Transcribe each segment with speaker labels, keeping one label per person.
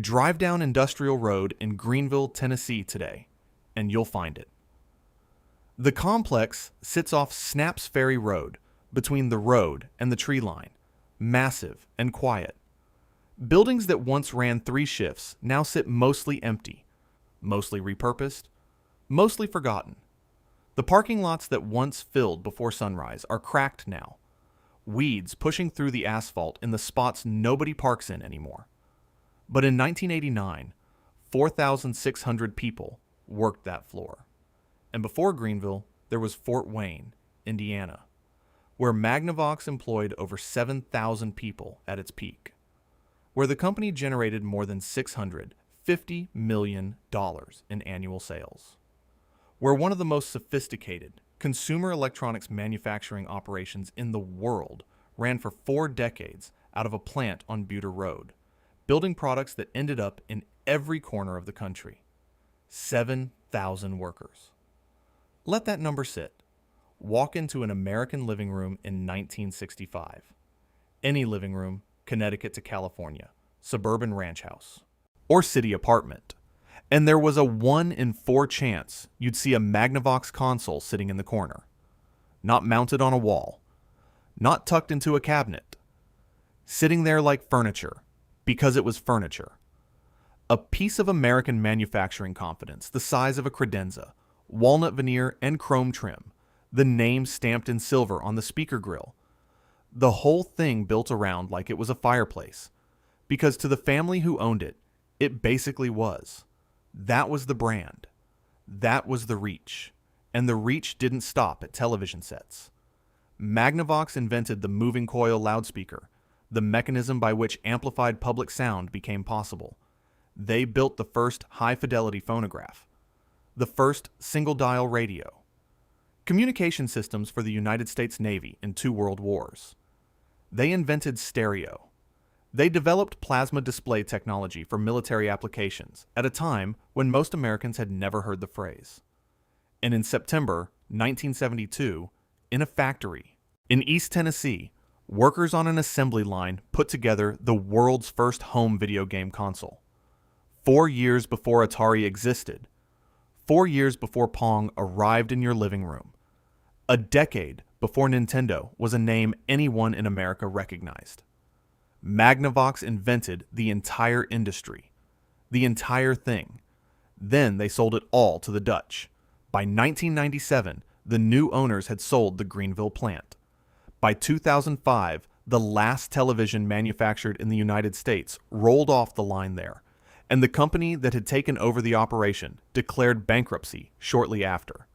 Speaker 1: Drive down Industrial Road in Greeneville, Tennessee today, and you'll find it. The complex sits off Snaps Ferry Road, between the road and the tree line, massive and quiet. Buildings that once ran 3 shifts now sit mostly empty, mostly repurposed, mostly forgotten. The parking lots that once filled before sunrise are cracked now, weeds pushing through the asphalt in the spots nobody parks in anymore. But in 1989, 4,600 people worked that floor. And before Greeneville, there was Fort Wayne, Indiana, where Magnavox employed over 7,000 people at its peak, where the company generated more than $650 million in annual sales, where one of the most sophisticated consumer electronics manufacturing operations in the world ran for 4 decades out of a plant on Buter Road, building products that ended up in every corner of the country. 7,000 workers. Let that number sit. Walk into an American living room in 1965. Any living room, Connecticut to California, suburban ranch house, or city apartment, and there was a 1 in 4 chance you'd see a Magnavox console sitting in the corner. Not mounted on a wall, not tucked into a cabinet, sitting there like furniture, because it was furniture. A piece of American manufacturing confidence the size of a credenza, walnut veneer and chrome trim, the name stamped in silver on the speaker grill. The whole thing built around like it was a fireplace, because to the family who owned it, it basically was. That was the brand. That was the reach. And the reach didn't stop at television sets. Magnavox invented the moving coil loudspeaker, the mechanism by which amplified public sound became possible. They built the first high-fidelity phonograph, the first single-dial radio, communication systems for the United States Navy in 2 world wars. They invented stereo. They developed plasma display technology for military applications at a time when most Americans had never heard the phrase. And in September 1972, in a factory in East Tennessee, workers on an assembly line put together the world's first home video game console. 4 years before Atari existed, 4 years before Pong arrived in your living room, a decade before Nintendo was a name anyone in America recognized. Magnavox invented the entire industry, the entire thing. Then they sold it all to the Dutch. By 1997, the new owners had sold the Greeneville plant. By 2005, the last television manufactured in the United States rolled off the line there, and the company that had taken over the operation declared bankruptcy shortly after.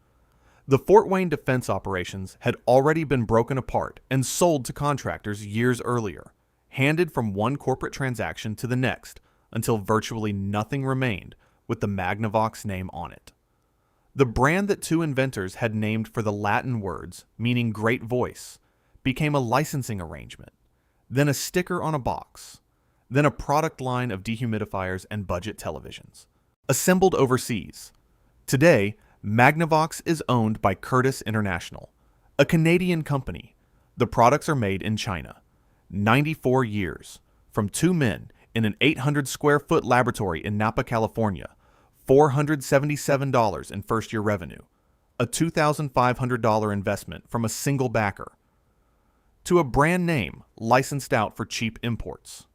Speaker 1: The Fort Wayne defense operations had already been broken apart and sold to contractors years earlier, handed from one corporate transaction to the next until virtually nothing remained with the Magnavox name on it. The brand that 2 inventors had named for the Latin words meaning great voice became a licensing arrangement, then a sticker on a box, then a product line of dehumidifiers and budget televisions, assembled overseas. Today, Magnavox is owned by Curtis International, a Canadian company. The products are made in China. 94 years, from 2 men in an 800-square-foot laboratory in Napa, California, $477 in first-year revenue, a $2,500 investment from a single backer, to a brand name licensed out for cheap imports.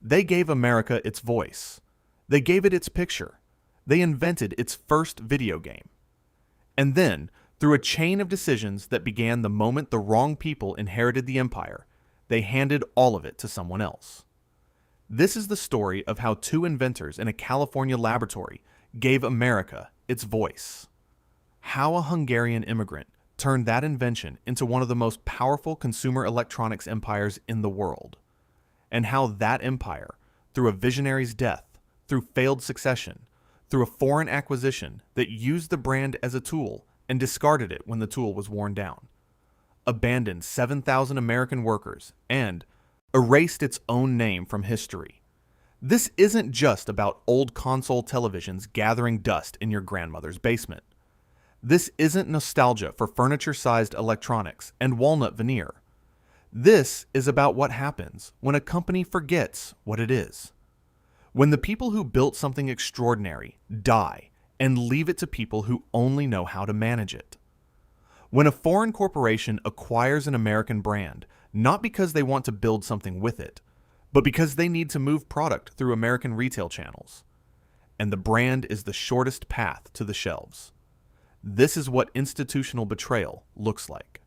Speaker 1: They gave America its voice. They gave it its picture. They invented its first video game. And then, through a chain of decisions that began the moment the wrong people inherited the empire, they handed all of it to someone else. This is the story of how 2 inventors in a California laboratory gave America its voice. How a Hungarian immigrant turned that invention into one of the most powerful consumer electronics empires in the world. And how that empire, through a visionary's death, through failed succession, through a foreign acquisition that used the brand as a tool and discarded it when the tool was worn down, abandoned 7,000 American workers, and erased its own name from history. This isn't just about old console televisions gathering dust in your grandmother's basement. This isn't nostalgia for furniture-sized electronics and walnut veneer. This is about what happens when a company forgets what it is. When the people who built something extraordinary die and leave it to people who only know how to manage it. When a foreign corporation acquires an American brand, not because they want to build something with it, but because they need to move product through American retail channels. And the brand is the shortest path to the shelves. This is what institutional betrayal looks like.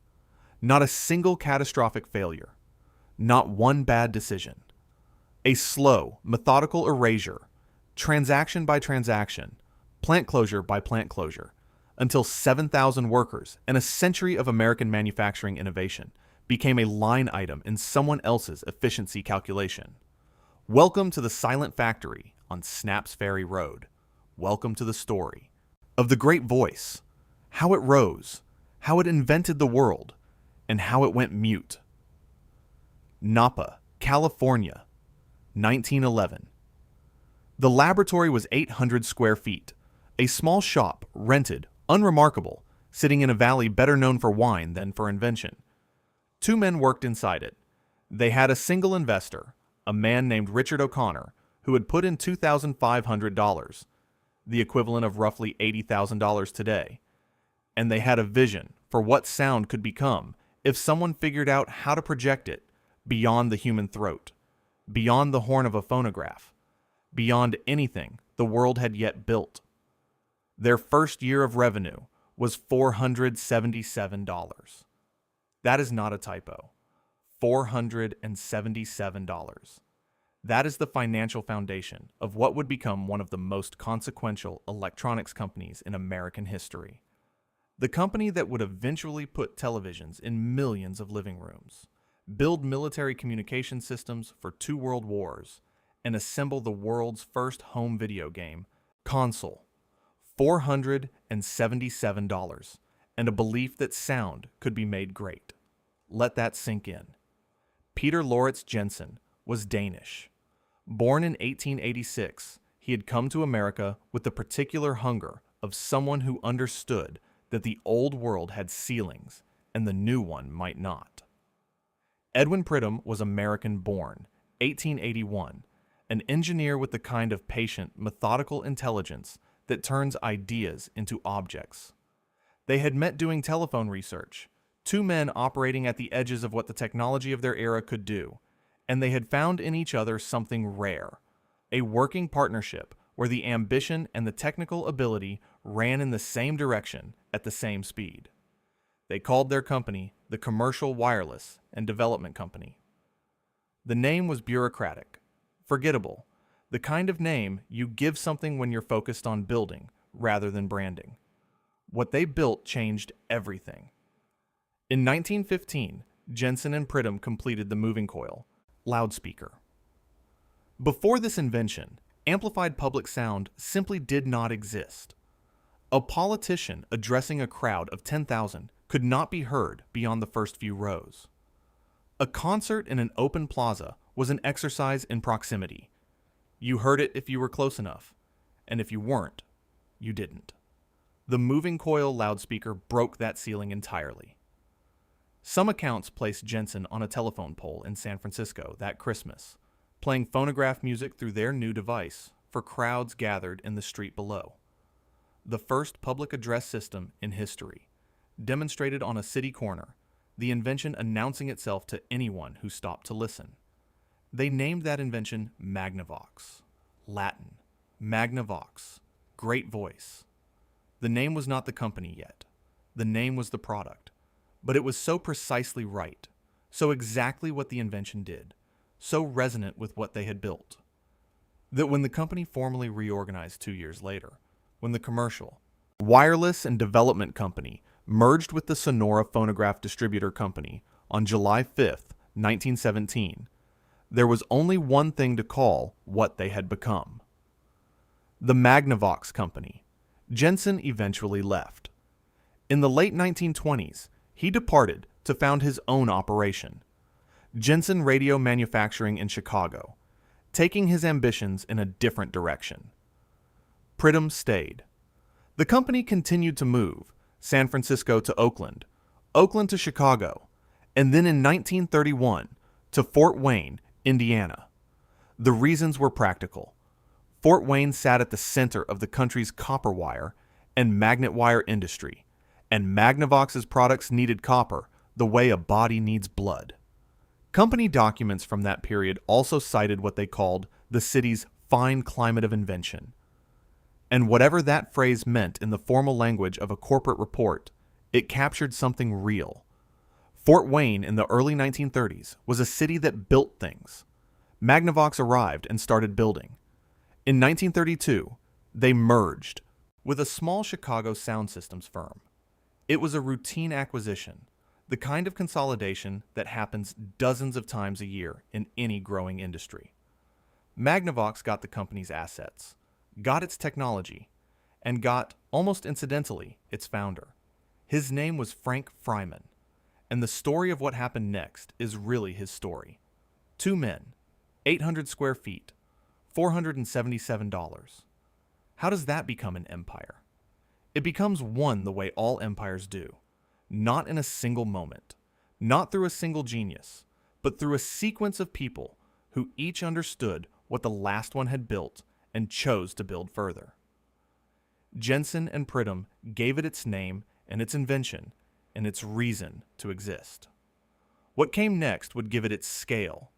Speaker 1: Not a single catastrophic failure. Not one bad decision. A slow, methodical erasure, transaction by transaction, plant closure by plant closure, until 7,000 workers and a century of American manufacturing innovation became a line item in someone else's efficiency calculation. Welcome to the silent factory on Snaps Ferry Road. Welcome to the story of the great voice, how it rose, how it invented the world, and how it went mute. Napa, California, 1911. The laboratory was 800 square feet, a small shop, rented, unremarkable, sitting in a valley better known for wine than for invention. 2 men worked inside it. They had a single investor, a man named Richard O'Connor, who had put in $2,500, the equivalent of roughly $80,000 today. And they had a vision for what sound could become if someone figured out how to project it beyond the human throat, beyond the horn of a phonograph, beyond anything the world had yet built. Their first year of revenue was $477. That is not a typo. $477. That is the financial foundation of what would become one of the most consequential electronics companies in American history. The company that would eventually put televisions in millions of living rooms, build military communication systems for 2 world wars, and assemble the world's first home video game console. $477, and a belief that sound could be made great. Let that sink in. Peter Lauritz Jensen was Danish. Born in 1886, he had come to America with the particular hunger of someone who understood that the old world had ceilings and the new one might not. Edwin Pridham was American-born, 1881, an engineer with the kind of patient, methodical intelligence that turns ideas into objects. They had met doing telephone research, 2 men operating at the edges of what the technology of their era could do, and they had found in each other something rare, a working partnership where the ambition and the technical ability ran in the same direction at the same speed. They called their company the Commercial Wireless and Development Company. The name was bureaucratic, forgettable, the kind of name you give something when you're focused on building rather than branding. What they built changed everything. In 1915, Jensen and Pridham completed the moving coil, loudspeaker. Before this invention, amplified public sound simply did not exist. A politician addressing a crowd of 10,000 could not be heard beyond the first few rows. A concert in an open plaza was an exercise in proximity. You heard it if you were close enough, and if you weren't, you didn't. The moving coil loudspeaker broke that ceiling entirely. Some accounts placed Jensen on a telephone pole in San Francisco that Christmas, playing phonograph music through their new device for crowds gathered in the street below. The first public address system in history, demonstrated on a city corner, the invention announcing itself to anyone who stopped to listen. They named that invention Magnavox, Latin, Magnavox, great voice. The name was not the company yet. The name was the product. But it was so precisely right, so exactly what the invention did, so resonant with what they had built, that when the company formally reorganized 2 years later, when the Commercial Wireless and Development Company merged with the Sonora Phonograph Distributor Company on July 5th, 1917, there was only one thing to call what they had become. The Magnavox Company. Jensen eventually left. In the late 1920s, he departed to found his own operation, Jensen Radio Manufacturing in Chicago, taking his ambitions in a different direction. Pridham stayed. The company continued to move, San Francisco to Oakland, Oakland to Chicago, and then in 1931 to Fort Wayne, Indiana. The reasons were practical. Fort Wayne sat at the center of the country's copper wire and magnet wire industry, and Magnavox's products needed copper the way a body needs blood. Company documents from that period also cited what they called the city's fine climate of invention. And whatever that phrase meant in the formal language of a corporate report, it captured something real. Fort Wayne in the early 1930s was a city that built things. Magnavox arrived and started building. In 1932, they merged with a small Chicago sound systems firm. It was a routine acquisition, the kind of consolidation that happens dozens of times a year in any growing industry. Magnavox got the company's assets, got its technology, and got, almost incidentally, its founder. His name was Frank Fryman, and the story of what happened next is really his story. 2 men, 800 square feet, $477. How does that become an empire? It becomes one the way all empires do, not in a single moment, not through a single genius, but through a sequence of people who each understood what the last one had built and chose to build further. Jensen and Pridham gave it its name and its invention and its reason to exist. What came next would give it its scale,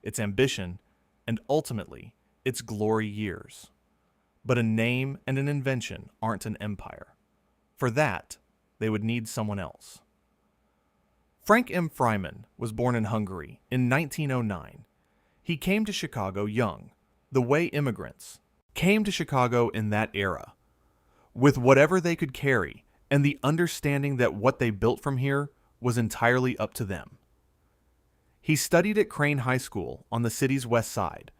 Speaker 1: its ambition, and ultimately, its glory years. But a name and an invention aren't an empire. For that, they would need someone else. Frank M. Fryman was born in Hungary in 1909. He came to Chicago young, the way immigrants came to Chicago in that era, with whatever they could carry and the understanding that what they built from here was entirely up to them. He studied at Crane High School on the city's west side,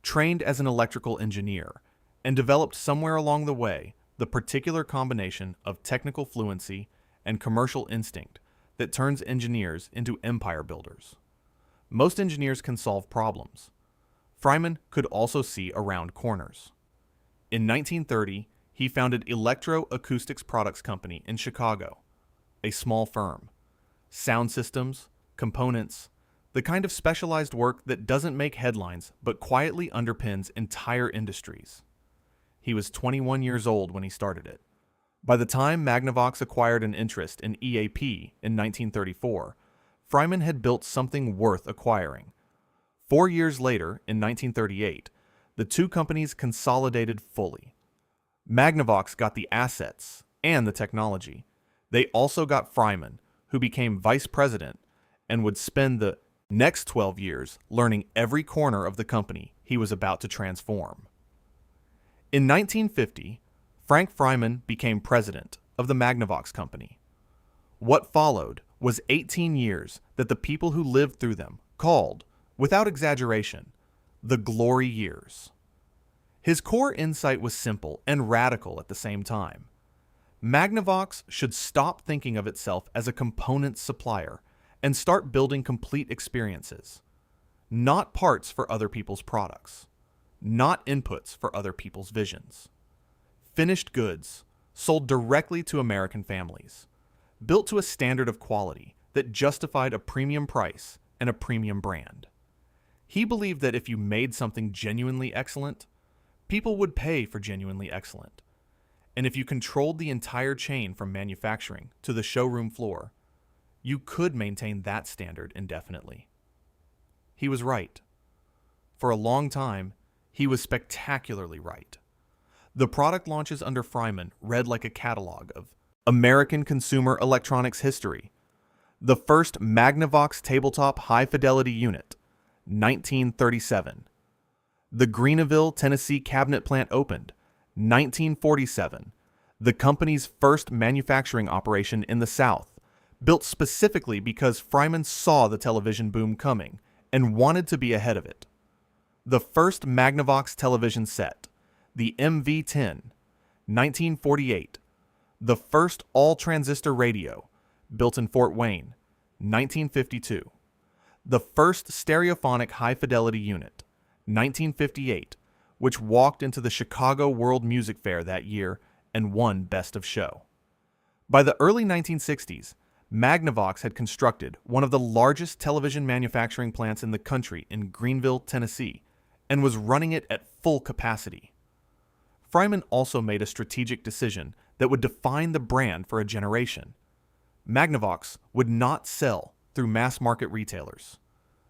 Speaker 1: trained as an electrical engineer, and developed somewhere along the way the particular combination of technical fluency and commercial instinct that turns engineers into empire builders. Most engineers can solve problems. Fryman could also see around corners. In 1930, he founded Electro-Acoustics Products Company in Chicago, a small firm. Sound systems, components, the kind of specialized work that doesn't make headlines but quietly underpins entire industries. He was 21 years old when he started it. By the time Magnavox acquired an interest in EAP in 1934, Fryman had built something worth acquiring. 4 years later, in 1938, the two companies consolidated fully. Magnavox got the assets and the technology. They also got Fryman, who became vice president and would spend the next 12 years learning every corner of the company he was about to transform. In 1950, Frank Fryman became president of the Magnavox Company. What followed was 18 years that the people who lived through them called, without exaggeration, the glory years. His core insight was simple and radical at the same time. Magnavox should stop thinking of itself as a component supplier and start building complete experiences, not parts for other people's products, not inputs for other people's visions. Finished goods, sold directly to American families, built to a standard of quality that justified a premium price and a premium brand. He believed that if you made something genuinely excellent, people would pay for genuinely excellent. And if you controlled the entire chain from manufacturing to the showroom floor, you could maintain that standard indefinitely. He was right. For a long time, he was spectacularly right. The product launches under Fryman read like a catalog of American consumer electronics history. The first Magnavox tabletop high-fidelity unit, 1937. The Greeneville, Tennessee cabinet plant opened, 1947. The company's first manufacturing operation in the South, built specifically because Fryman saw the television boom coming and wanted to be ahead of it. The first Magnavox television set, the MV-10, 1948. The first all-transistor radio, built in Fort Wayne, 1952. The first stereophonic high-fidelity unit, 1958, which walked into the Chicago World Music Fair that year and won Best of Show. By the early 1960s, Magnavox had constructed one of the largest television manufacturing plants in the country in Greeneville, Tennessee, and was running it at full capacity. Fryman also made a strategic decision that would define the brand for a generation. Magnavox would not sell through mass market retailers.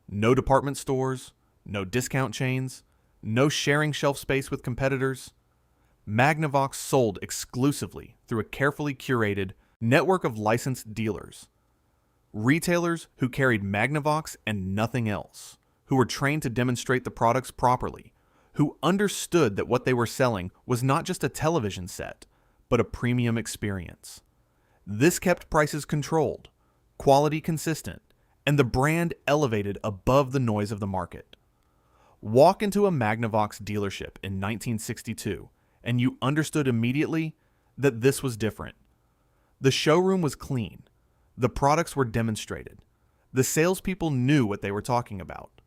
Speaker 1: No department stores, no discount chains, no sharing shelf space with competitors. Magnavox sold exclusively through a carefully curated network of licensed dealers. Retailers who carried Magnavox and nothing else, who were trained to demonstrate the products properly, who understood that what they were selling was not just a television set, but a premium experience. This kept prices controlled, quality consistent, and the brand elevated above the noise of the market. Walk into a Magnavox dealership in 1962, and you understood immediately that this was different. The showroom was clean. The products were demonstrated. The salespeople knew what they were talking about.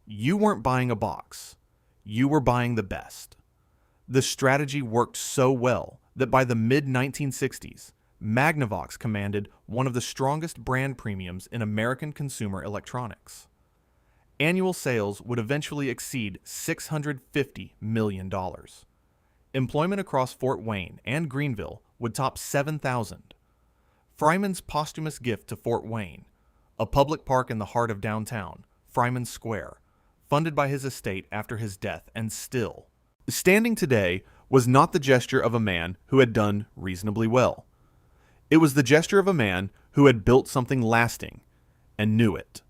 Speaker 1: You weren't buying a box. You were buying the best. The strategy worked so well that by the mid-1960s, Magnavox commanded one of the strongest brand premiums in American consumer electronics. Annual sales would eventually exceed $650 million. Employment across Fort Wayne and Greeneville would top 7,000. Fryman's posthumous gift to Fort Wayne, a public park in the heart of downtown, Fryman Square, funded by his estate after his death and still standing today, was not the gesture of a man who had done reasonably well. It was the gesture of a man who had built something lasting and knew it.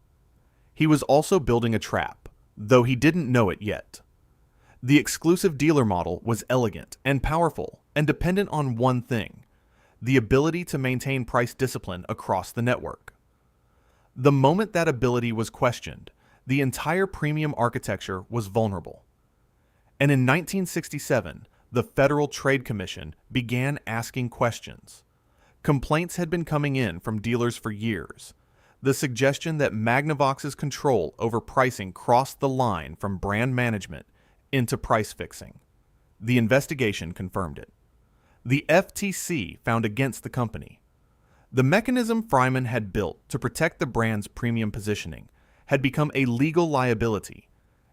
Speaker 1: He was also building a trap, though he didn't know it yet. The exclusive dealer model was elegant and powerful and dependent on one thing: the ability to maintain price discipline across the network. The moment that ability was questioned, the entire premium architecture was vulnerable. And in 1967, the Federal Trade Commission began asking questions. Complaints had been coming in from dealers for years. The suggestion that Magnavox's control over pricing crossed the line from brand management into price fixing. The investigation confirmed it. The FTC found against the company. The mechanism Fryman had built to protect the brand's premium positioning had become a legal liability,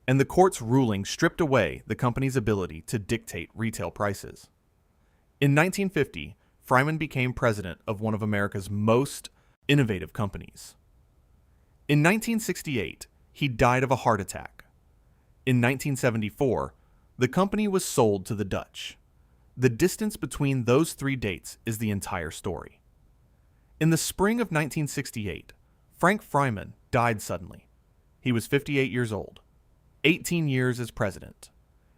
Speaker 1: and the court's ruling stripped away the company's ability to dictate retail prices. In 1950, Fryman became president of one of America's most innovative companies. In 1968, he died of a heart attack. In 1974, the company was sold to the Dutch. The distance between those three dates is the entire story. In the spring of 1968, Frank Fryman died suddenly. He was 58 years old. 18 years as president.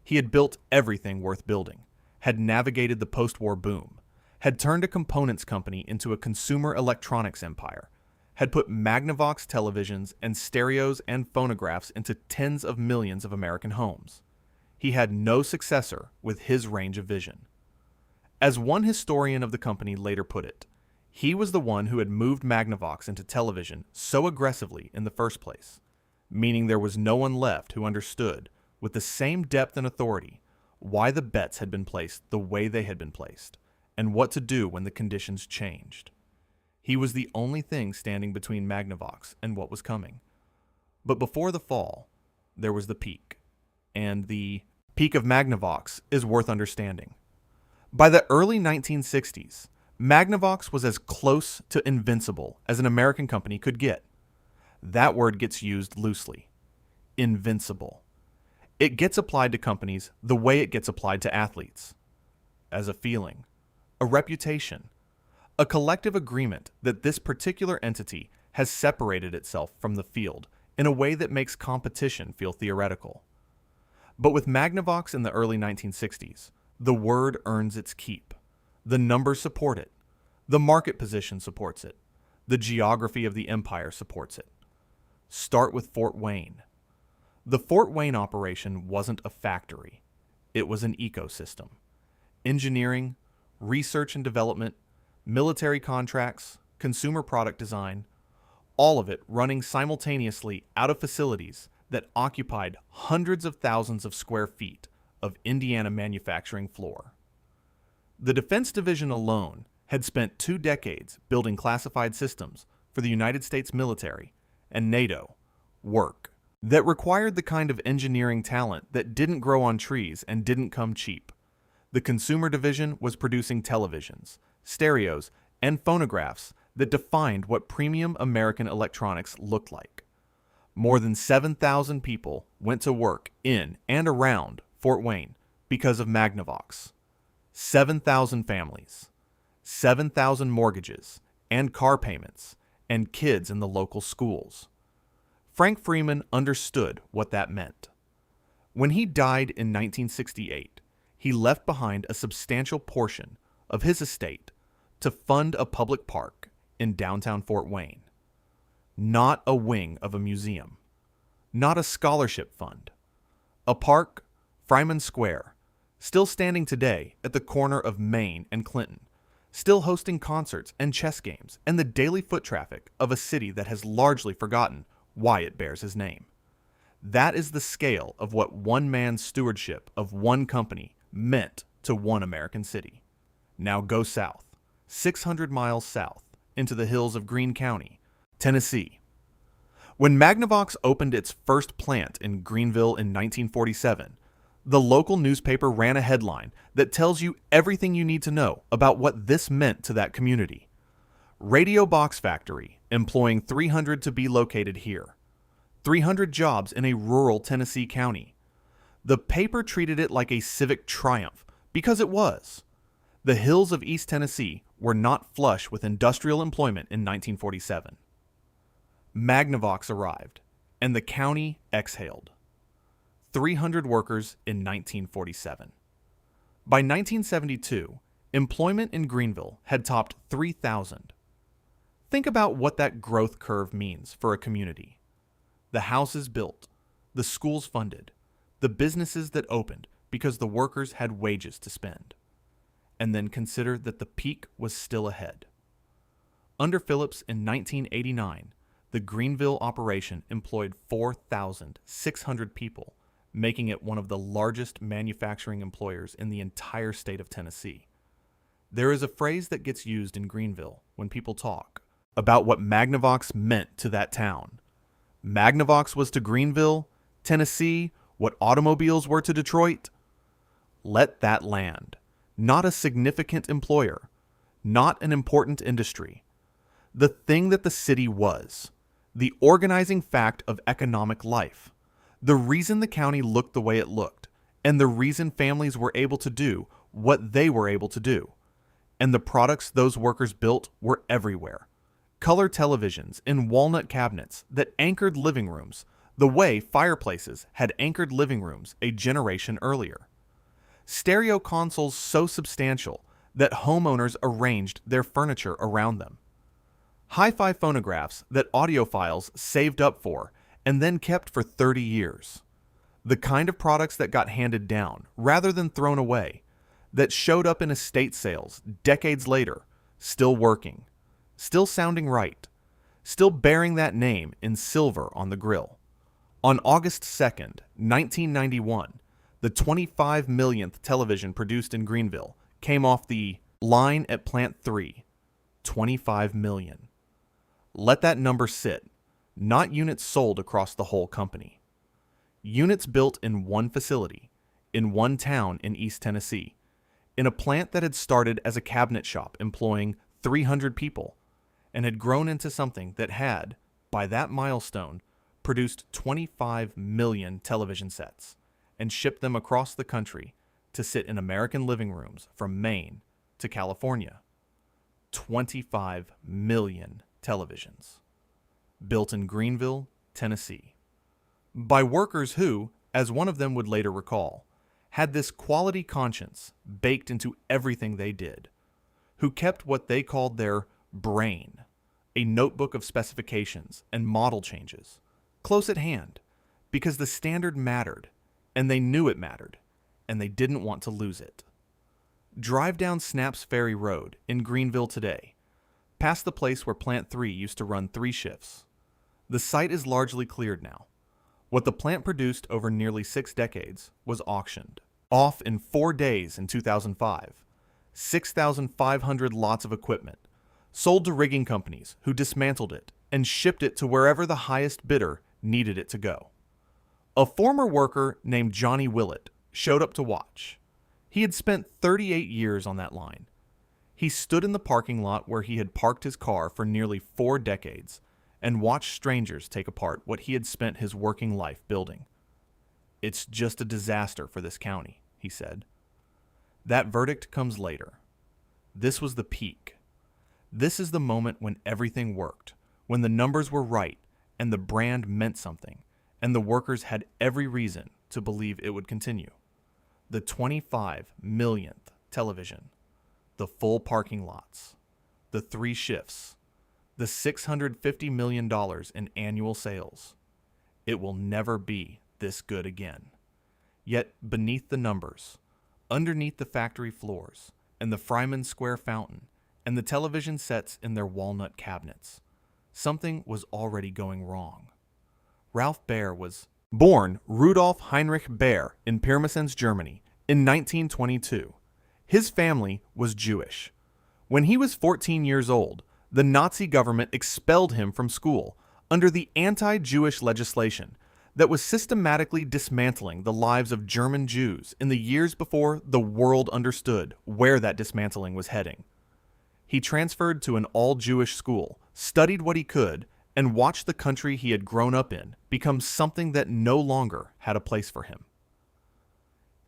Speaker 1: He had built everything worth building, had navigated the post-war boom, had turned a components company into a consumer electronics empire, had put Magnavox televisions and stereos and phonographs into tens of millions of American homes. He had no successor with his range of vision. As one historian of the company later put it, he was the one who had moved Magnavox into television so aggressively in the first place, meaning there was no one left who understood, with the same depth and authority, why the bets had been placed the way they had been placed, and what to do when the conditions changed. He was the only thing standing between Magnavox and what was coming. But before the fall, there was the peak. And the peak of Magnavox is worth understanding. By the early 1960s, Magnavox was as close to invincible as an American company could get. That word gets used loosely. Invincible. It gets applied to companies the way it gets applied to athletes. As a feeling, a reputation, a collective agreement that this particular entity has separated itself from the field in a way that makes competition feel theoretical. But with Magnavox in the early 1960s, the word earns its keep. The numbers support it. The market position supports it. The geography of the empire supports it. Start with Fort Wayne. The Fort Wayne operation wasn't a factory. It was an ecosystem. Engineering, research and development, military contracts, consumer product design, all of it running simultaneously out of facilities that occupied hundreds of thousands of square feet of Indiana manufacturing floor. The Defense Division alone had spent 2 decades building classified systems for the United States military and NATO, work that required the kind of engineering talent that didn't grow on trees and didn't come cheap. The consumer division was producing televisions, stereos, and phonographs that defined what premium American electronics looked like. More than 7,000 people went to work in and around Fort Wayne because of Magnavox. 7,000 families, 7,000 mortgages and car payments, and kids in the local schools. Frank Freeman understood what that meant. When he died in 1968, he left behind a substantial portion of his estate to fund a public park in downtown Fort Wayne. Not a wing of a museum, not a scholarship fund. A park, Freeman Square, still standing today at the corner of Main and Clinton, still hosting concerts and chess games and the daily foot traffic of a city that has largely forgotten why it bears his name. That is the scale of what one man's stewardship of one company meant to one American city. Now go south, 600 miles south, into the hills of Greene County, Tennessee. When Magnavox opened its first plant in Greeneville in 1947, the local newspaper ran a headline that tells you everything you need to know about what this meant to that community. Radio Box Factory, employing 300 to be located here. 300 jobs in a rural Tennessee county. The paper treated it like a civic triumph, because it was. The hills of East Tennessee were not flush with industrial employment in 1947. Magnavox arrived, and the county exhaled. 300 workers in 1947. By 1972, employment in Greeneville had topped 3,000. Think about what that growth curve means for a community. The houses built, the schools funded, the businesses that opened because the workers had wages to spend. And then consider that the peak was still ahead. Under Phillips in 1989, the Greeneville operation employed 4,600 people, making it one of the largest manufacturing employers in the entire state of Tennessee. There is a phrase that gets used in Greeneville when people talk about what Magnavox meant to that town. Magnavox was to Greeneville, Tennessee, what automobiles were to Detroit. Let that land. Not a significant employer, not an important industry. The thing that the city was, the organizing fact of economic life, the reason the county looked the way it looked, and the reason families were able to do what they were able to do. And the products those workers built were everywhere. Color televisions in walnut cabinets that anchored living rooms, the way fireplaces had anchored living rooms a generation earlier. Stereo consoles so substantial that homeowners arranged their furniture around them. Hi-fi phonographs that audiophiles saved up for and then kept for 30 years. The kind of products that got handed down rather than thrown away, that showed up in estate sales decades later, still working, still sounding right, still bearing that name in silver on the grill. On August 2nd, 1991, the 25 millionth television produced in Greeneville came off the line at Plant 3, 25 million. Let that number sit, not units sold across the whole company. Units built in one facility, in one town in East Tennessee, in a plant that had started as a cabinet shop employing 300 people and had grown into something that had, by that milestone, produced 25 million television sets and shipped them across the country to sit in American living rooms from Maine to California. 25 million televisions. Built in Greeneville, Tennessee. By workers who, as one of them would later recall, had this quality conscience baked into everything they did, who kept what they called their brain, a notebook of specifications and model changes, close at hand, because the standard mattered, and they knew it mattered, and they didn't want to lose it. Drive down Snaps Ferry Road in Greeneville today, past the place where Plant 3 used to run 3 shifts. The site is largely cleared now. What the plant produced over nearly 6 decades was auctioned off in 4 days in 2005. 6,500 lots of equipment, sold to rigging companies who dismantled it and shipped it to wherever the highest bidder needed it to go. A former worker named Johnny Willett showed up to watch. He had spent 38 years on that line. He stood in the parking lot where he had parked his car for nearly 4 decades and watched strangers take apart what he had spent his working life building. "It's just a disaster for this county," he said. That verdict comes later. This was the peak. This is the moment when everything worked, when the numbers were right and the brand meant something, and the workers had every reason to believe it would continue. The 25 millionth television, the full parking lots, the 3 shifts, the $650 million in annual sales. It will never be this good again. Yet beneath the numbers, underneath the factory floors, and the Fryman Square fountain, and the television sets in their walnut cabinets, something was already going wrong. Ralph Baer was born Rudolf Heinrich Baer in Pirmasens, Germany, in 1922. His family was Jewish. When he was 14 years old, the Nazi government expelled him from school under the anti-Jewish legislation that was systematically dismantling the lives of German Jews in the years before the world understood where that dismantling was heading. He transferred to an all-Jewish school, studied what he could, and watched the country he had grown up in become something that no longer had a place for him.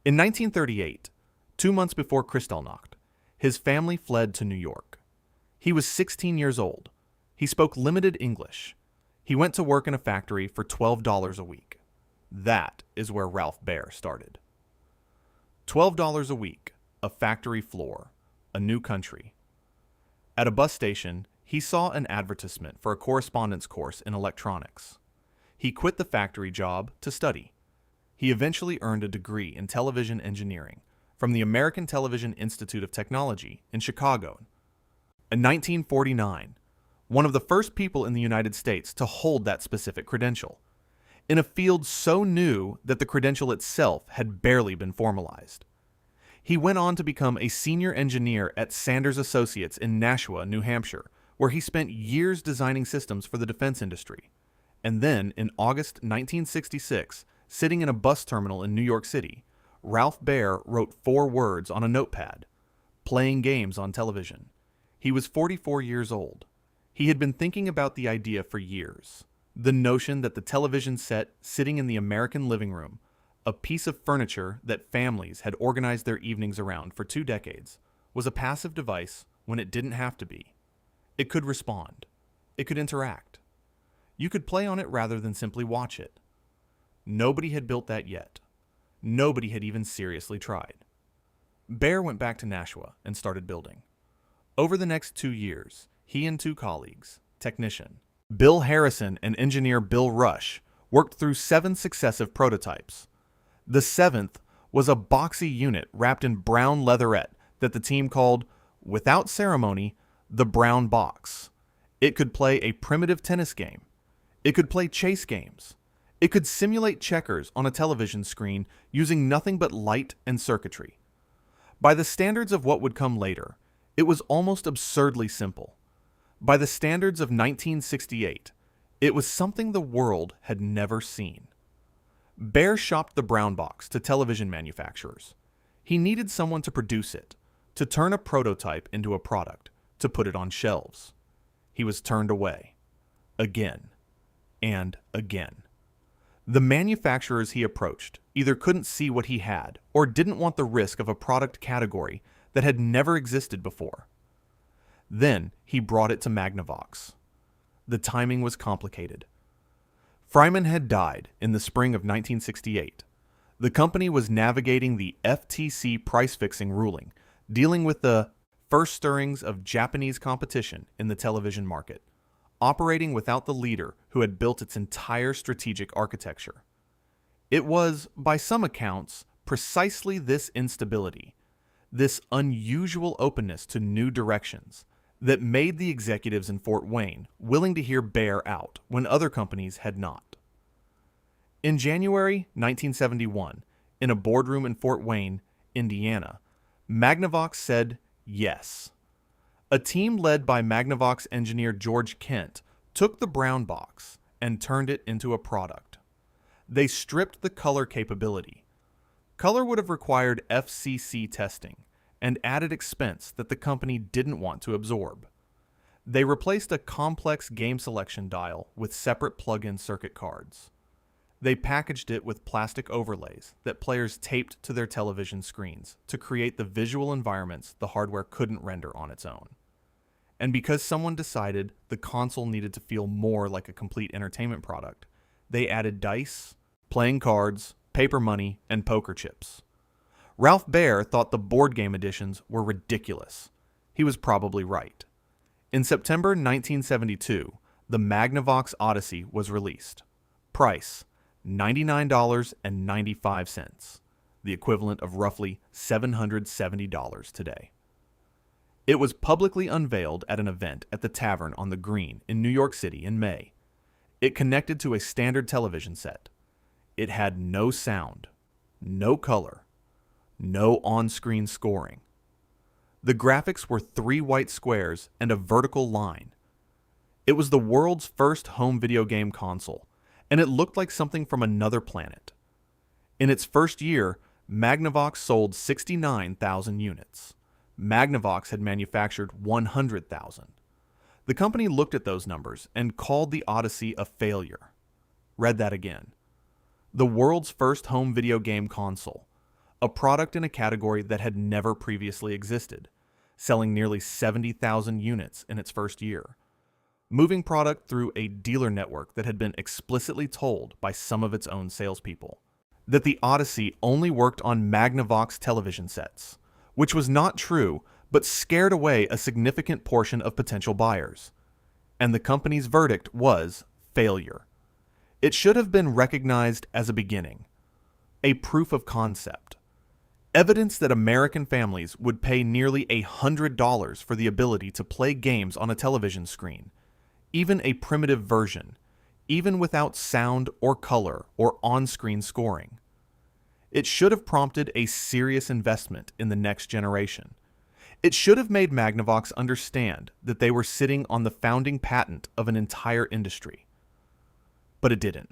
Speaker 1: In 1938, 2 months before Kristallnacht, his family fled to New York. He was 16 years old. He spoke limited English. He went to work in a factory for $12 a week. That is where Ralph Baer started. $12 a week, a factory floor, a new country. At a bus station, he saw an advertisement for a correspondence course in electronics. He quit the factory job to study. He eventually earned a degree in television engineering from the American Television Institute of Technology in Chicago. In 1949, one of the first people in the United States to hold that specific credential, in a field so new that the credential itself had barely been formalized. He went on to become a senior engineer at Sanders Associates in Nashua, New Hampshire, where he spent years designing systems for the defense industry. And then, in August 1966, sitting in a bus terminal in New York City, Ralph Baer wrote 4 words on a notepad: playing games on television. He was 44 years old. He had been thinking about the idea for years. The notion that the television set sitting in the American living room, a piece of furniture that families had organized their evenings around for 2 decades, was a passive device when it didn't have to be. It could respond. It could interact. You could play on it rather than simply watch it. Nobody had built that yet. Nobody had even seriously tried. Baer went back to Nashua and started building. Over the next 2 years, he and 2 colleagues, technician Bill Harrison and engineer Bill Rush, worked through 7 successive prototypes. The 7th was a boxy unit wrapped in brown leatherette that the team called, without ceremony, the Brown Box. It could play a primitive tennis game. It could play chase games. It could simulate checkers on a television screen using nothing but light and circuitry. By the standards of what would come later, it was almost absurdly simple. By the standards of 1968, it was something the world had never seen. Baer shopped the Brown Box to television manufacturers. He needed someone to produce it, to turn a prototype into a product, to put it on shelves. He was turned away. Again. And again. The manufacturers he approached either couldn't see what he had or didn't want the risk of a product category that had never existed before. Then he brought it to Magnavox. The timing was complicated. Fryman had died in the spring of 1968. The company was navigating the FTC price-fixing ruling, dealing with the first stirrings of Japanese competition in the television market, operating without the leader who had built its entire strategic architecture. It was, by some accounts, precisely this instability, this unusual openness to new directions, that made the executives in Fort Wayne willing to hear Baer out when other companies had not. In January 1971, in a boardroom in Fort Wayne, Indiana, Magnavox said yes. A team led by Magnavox engineer George Kent took the Brown Box and turned it into a product. They stripped the color capability. Color would have required FCC testing and added expense that the company didn't want to absorb. They replaced a complex game selection dial with separate plug-in circuit cards. They packaged it with plastic overlays that players taped to their television screens to create the visual environments the hardware couldn't render on its own. And because someone decided the console needed to feel more like a complete entertainment product, they added dice, playing cards, paper money, and poker chips. Ralph Baer thought the board game editions were ridiculous. He was probably right. In September 1972, the Magnavox Odyssey was released. Price, $99.95, the equivalent of roughly $770 today. It was publicly unveiled at an event at the Tavern on the Green in New York City in May. It connected to a standard television set. It had no sound, no color, no on-screen scoring. The graphics were 3 white squares and a vertical line. It was the world's first home video game console, and it looked like something from another planet. In its first year, Magnavox sold 69,000 units. Magnavox had manufactured 100,000. The company looked at those numbers and called the Odyssey a failure. Read that again. The world's first home video game console, a product in a category that had never previously existed, selling nearly 70,000 units in its first year, moving product through a dealer network that had been explicitly told by some of its own salespeople that the Odyssey only worked on Magnavox television sets, which was not true but scared away a significant portion of potential buyers. And the company's verdict was failure. It should have been recognized as a beginning, a proof of concept, evidence that American families would pay nearly $100 for the ability to play games on a television screen, even a primitive version, even without sound or color or on-screen scoring. It should have prompted a serious investment in the next generation. It should have made Magnavox understand that they were sitting on the founding patent of an entire industry. But it didn't.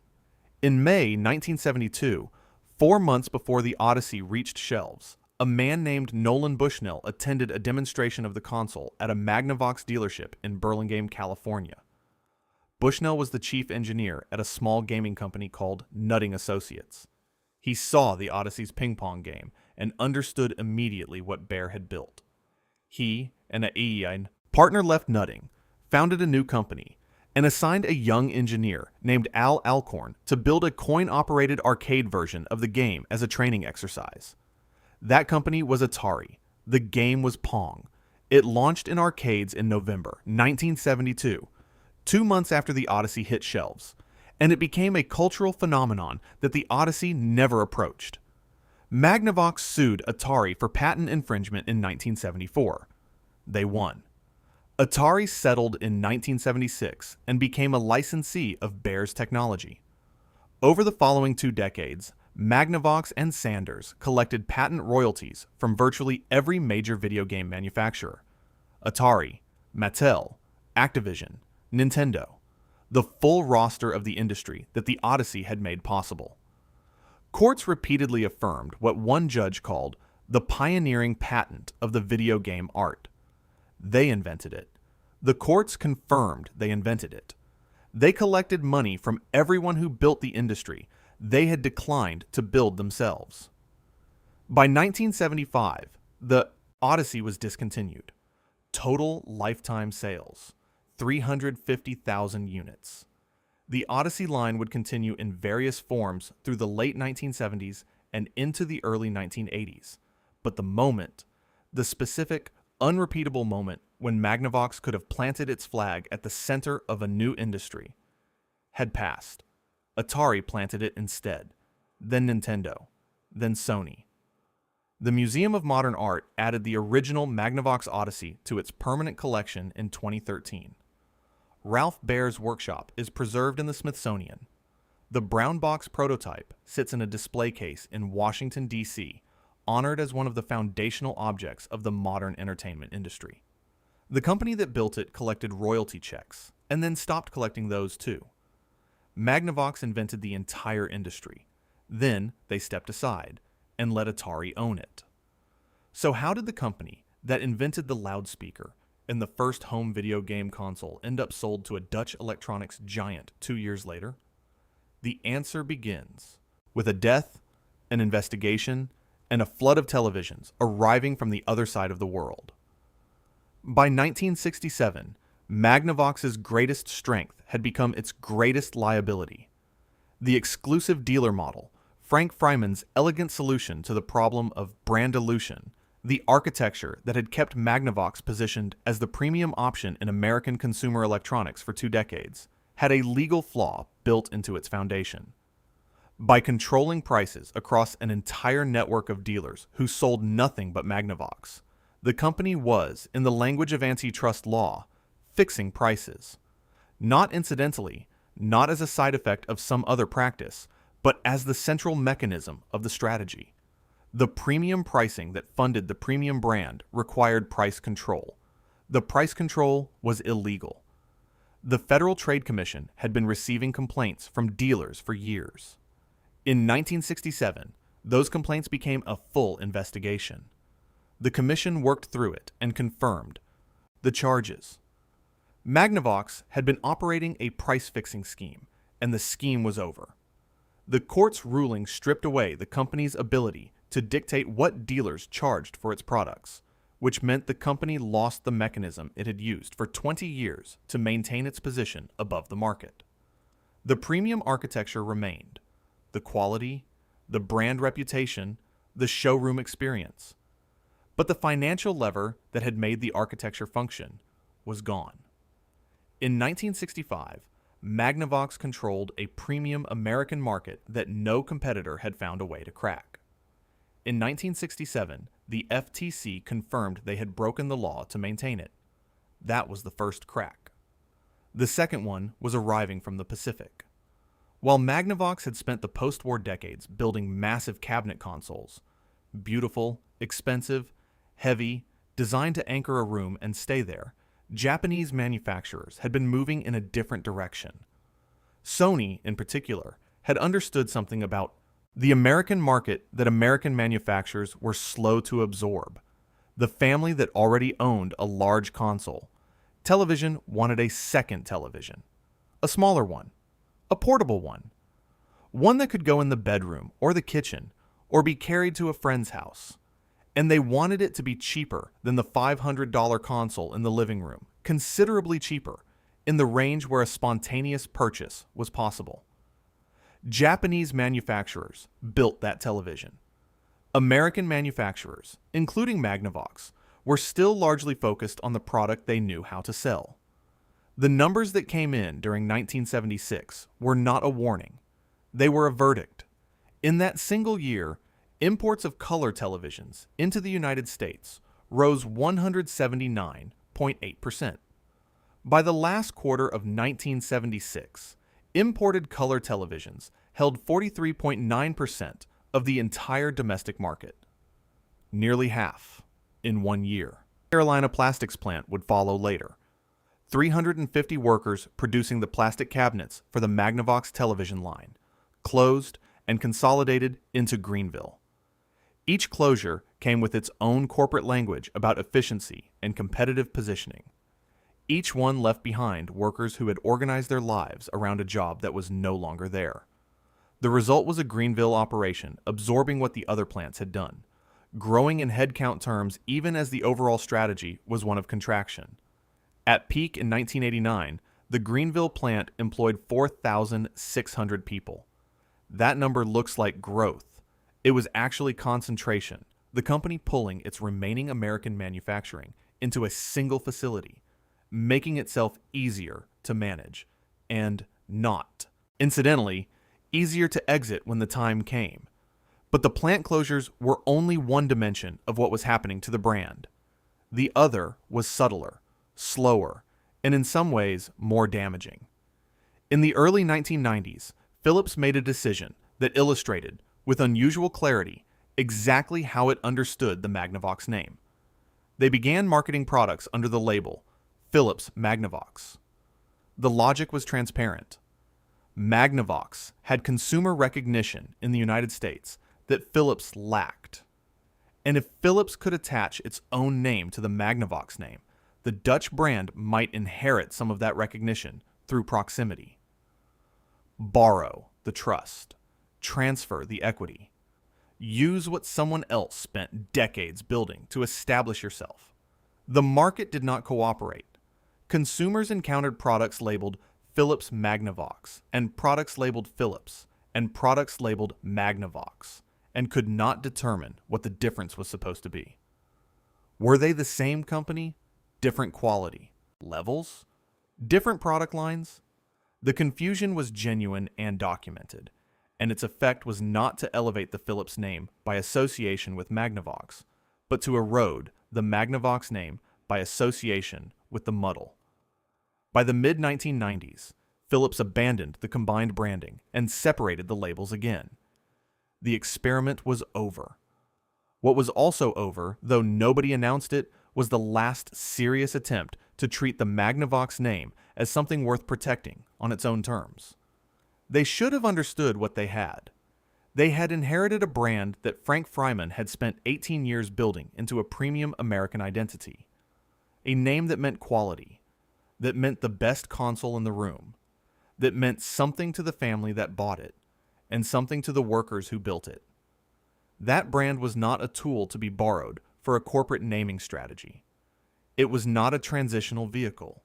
Speaker 1: In May 1972, 4 months before the Odyssey reached shelves, a man named Nolan Bushnell attended a demonstration of the console at a Magnavox dealership in Burlingame, California. Bushnell was the chief engineer at a small gaming company called Nutting Associates. He saw the Odyssey's ping pong game and understood immediately what Baer had built. He and a partner left Nutting, founded a new company, and assigned a young engineer named Al Alcorn to build a coin-operated arcade version of the game as a training exercise. That company was Atari. The game was Pong. It launched in arcades in November 1972, 2 months after the Odyssey hit shelves, and it became a cultural phenomenon that the Odyssey never approached. Magnavox sued Atari for patent infringement in 1974. They won. Atari settled in 1976 and became a licensee of Baer's technology. Over the following 2 decades, Magnavox and Sanders collected patent royalties from virtually every major video game manufacturer: Atari, Mattel, Activision, Nintendo, the full roster of the industry that the Odyssey had made possible. Courts repeatedly affirmed what one judge called the pioneering patent of the video game art. They invented it. The courts confirmed they invented it. They collected money from everyone who built the industry they had declined to build themselves. By 1975, the Odyssey was discontinued. Total lifetime sales, 350,000 units. The Odyssey line would continue in various forms through the late 1970s and into the early 1980s. But the moment, the specific, unrepeatable moment when Magnavox could have planted its flag at the center of a new industry, had passed. Atari planted it instead, then Nintendo, then Sony. The Museum of Modern Art added the original Magnavox Odyssey to its permanent collection in 2013. Ralph Baer's workshop is preserved in the Smithsonian. The brown box prototype sits in a display case in Washington, D.C., honored as one of the foundational objects of the modern entertainment industry. The company that built it collected royalty checks, and then stopped collecting those too. Magnavox invented the entire industry. Then they stepped aside, and let Atari own it. So how did the company that invented the loudspeaker and the first home video game console end up sold to a Dutch electronics giant 2 years later? The answer begins with a death, an investigation, and a flood of televisions arriving from the other side of the world. By 1967, Magnavox's greatest strength had become its greatest liability. The exclusive dealer model, Frank Fryman's elegant solution to the problem of brand dilution, the architecture that had kept Magnavox positioned as the premium option in American consumer electronics for 2 decades, had a legal flaw built into its foundation. By controlling prices across an entire network of dealers who sold nothing but Magnavox, the company was, in the language of antitrust law, fixing prices. Not incidentally, not as a side effect of some other practice, but as the central mechanism of the strategy. The premium pricing that funded the premium brand required price control. The price control was illegal. The Federal Trade Commission had been receiving complaints from dealers for years. In 1967, those complaints became a full investigation. The commission worked through it and confirmed the charges. Magnavox had been operating a price-fixing scheme, and the scheme was over. The court's ruling stripped away the company's ability to dictate what dealers charged for its products, which meant the company lost the mechanism it had used for 20 years to maintain its position above the market. The premium architecture remained. The quality, the brand reputation, the showroom experience. But the financial lever that had made the architecture function was gone. In 1965, Magnavox controlled a premium American market that no competitor had found a way to crack. In 1967, the FTC confirmed they had broken the law to maintain it. That was the first crack. The second one was arriving from the Pacific. While Magnavox had spent the post-war decades building massive cabinet consoles, beautiful, expensive, heavy, designed to anchor a room and stay there, Japanese manufacturers had been moving in a different direction. Sony, in particular, had understood something about the American market that American manufacturers were slow to absorb. The family that already owned a large console. Television wanted a second television. A smaller one. A portable one. One that could go in the bedroom or the kitchen or be carried to a friend's house. And they wanted it to be cheaper than the $500 console in the living room, considerably cheaper, in the range where a spontaneous purchase was possible. Japanese manufacturers built that television. American manufacturers, including Magnavox, were still largely focused on the product they knew how to sell. The numbers that came in during 1976 were not a warning. They were a verdict. In that single year, imports of color televisions into the United States rose 179.8%. By the last quarter of 1976, imported color televisions held 43.9% of the entire domestic market. Nearly half in 1 year. Carolina plastics plant would follow later. 350 workers producing the plastic cabinets for the Magnavox television line, closed and consolidated into Greeneville. Each closure came with its own corporate language about efficiency and competitive positioning. Each one left behind workers who had organized their lives around a job that was no longer there. The result was a Greeneville operation absorbing what the other plants had done, growing in headcount terms even as the overall strategy was one of contraction. At peak in 1989, the Greeneville plant employed 4,600 people. That number looks like growth. It was actually concentration, the company pulling its remaining American manufacturing into a single facility, making itself easier to manage, and not, incidentally, easier to exit when the time came. But the plant closures were only one dimension of what was happening to the brand. The other was subtler, slower, and in some ways more damaging. In the early 1990s, Philips made a decision that illustrated, with unusual clarity, exactly how it understood the Magnavox name. They began marketing products under the label Philips Magnavox. The logic was transparent. Magnavox had consumer recognition in the United States that Philips lacked. And if Philips could attach its own name to the Magnavox name, the Dutch brand might inherit some of that recognition through proximity. Borrow the trust. Transfer the equity. Use what someone else spent decades building to establish yourself. The market did not cooperate. Consumers encountered products labeled Philips Magnavox and products labeled Philips and products labeled Magnavox and could not determine what the difference was supposed to be. Were they the same company? Different quality? Levels? Different product lines? The confusion was genuine and documented, and its effect was not to elevate the Philips name by association with Magnavox, but to erode the Magnavox name by association with the muddle. By the mid-1990s, Philips abandoned the combined branding and separated the labels again. The experiment was over. What was also over, though nobody announced it, was the last serious attempt to treat the Magnavox name as something worth protecting on its own terms. They should have understood what they had. They had inherited a brand that Frank Fryman had spent 18 years building into a premium American identity. A name that meant quality, that meant the best console in the room, that meant something to the family that bought it, and something to the workers who built it. That brand was not a tool to be borrowed for a corporate naming strategy. It was not a transitional vehicle.